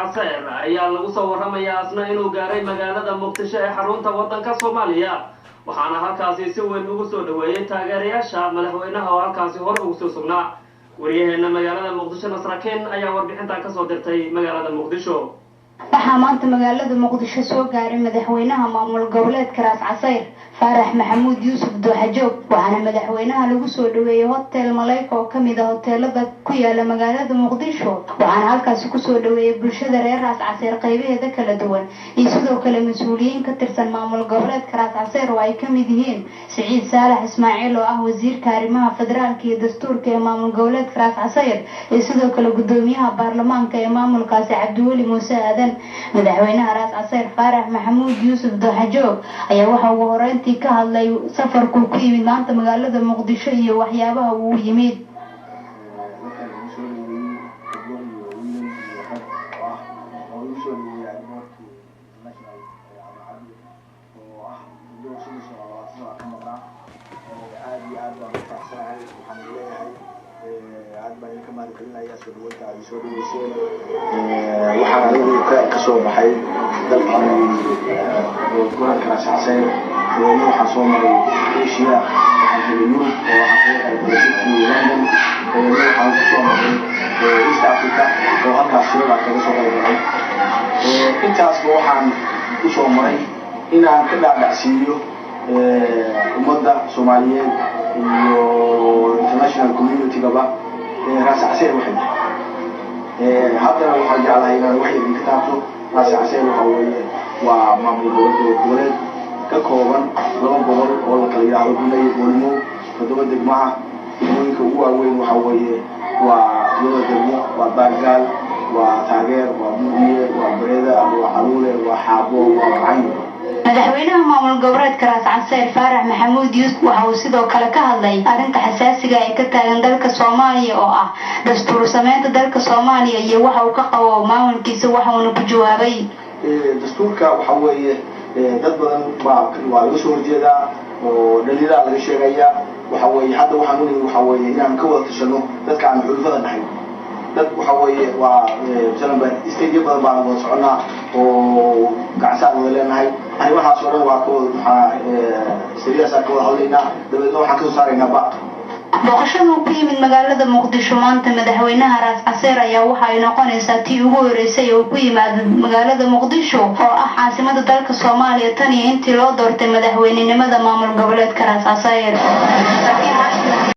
عسير ayaa lagu soo waramayaa asna inuu gaaray magaalada Muqdisho ee xarunta wadanka Soomaaliya waxaana halkaasi si weyn ugu soo dhaweeyay taageerayaasha madaxweynaha oo halkaasi hor ugu soo sugnaa wariyaheena magaalada Muqdisho Nasraken ayaa warbixinta ka soo dirtay magaalada Muqdisho waxaa maanta magaalada Muqdisho soo gaaray madaxweynaha maamul goboleedka Raas Casayr Faarax Maxamuud Yuusuf Dooxajoog waxaana madaxweynaha lagu soo dhaweeyay hotel Malayka oo kamid ah hoteelada ku yaala magaalada Muqdisho waxaana halkaas ku soo dhaweeyay bulshada reer Raas Casayr qaybaheeda kala duwan iyo sidoo kale mas'uuliyiin ka tirsan maamul goboleedka Raas Casayr oo ay kamid yihiin Saciid Saalax Ismaaciil oo ah wasiirka arrimaha federaalka iyo dastuurka ee maamul goboleedka Raas Casayr iyo sidoo kale gudoomiyaha baarlamaanka ee maamulkaasi Cabdiweli Muuse Aadan madaxweynaha Raas Casayr Faarax Maxamuud Yuusuf Dooxajoog ayaa waxa uu horeyntii ka hadlay safarku ku yimid maanta magaalada Muqdisho iyo waxyaabaha uu yimid waxaan ka soo baxay dalkan gobolka Raas Casayr waxaan soo maray Asia waxaan Yurub oo waxaan London waxaan soo maray East Africa oo halkaas shirada kaga soo qaybgalay intaas waxaan ku soo maray inaan ka dhaadhacsiiyo ummadda Soomaaliyeed iyo international community gaba Raas Casayr waxay haddana waxaan jeclahay inaan wax idin ka taabto Raas Casayr waxa weeye waa maamul goboleed ka kooban 2 gobol oo la kala yiraahdo Bunay Boolmo todoba degmaha degmooyinka ugu waaweyn waxa weeye waa laba degmo waa Baargaal waa Taageer waa Buudiye waa Bareeda waa Caluule waa Xaabo waa Cayn madaxweynaha maamul goboleedka Raas Casayr Faarax Maxamuud Yuusuf waxa uu sidoo kale ka hadlay arrinta xasaasiga ah ee ka taagan dalka Soomaaliya oo ah dastuur sameynta dalka Soomaaliya iyo waxa uu ka qabo maamulkiisa waxa uu ku jawaabay dastuurka waxa weeye dad badan waa laga soo horjeedaa oo dhalinyarada laga sheegaya waxa weeye hadda waxaan u leeyahay waxa weeye inaan ka wada tashano dadka aan xulfada dhaxay dad waxa weeye waa janaba isteedyo badan baan wada soconaa oo gacsaad wada leenahay arrimahaas oo dhan waa ka wada siyaasadda ka wada hadlaynaa dabadna waxaan ka soo saaraynaa booqashada ku yimid magaalada Muqdisho maanta madaxweynaha Raas Casayr ayaa waxa ay noqonaysaa tii ugu horeysay oo ku yimaado magaalada Muqdisho oo ah caasimadda dalka Soomaaliya tan iyo intii loo doortay madaxweynenimada maamul goboleedka Raas Casayr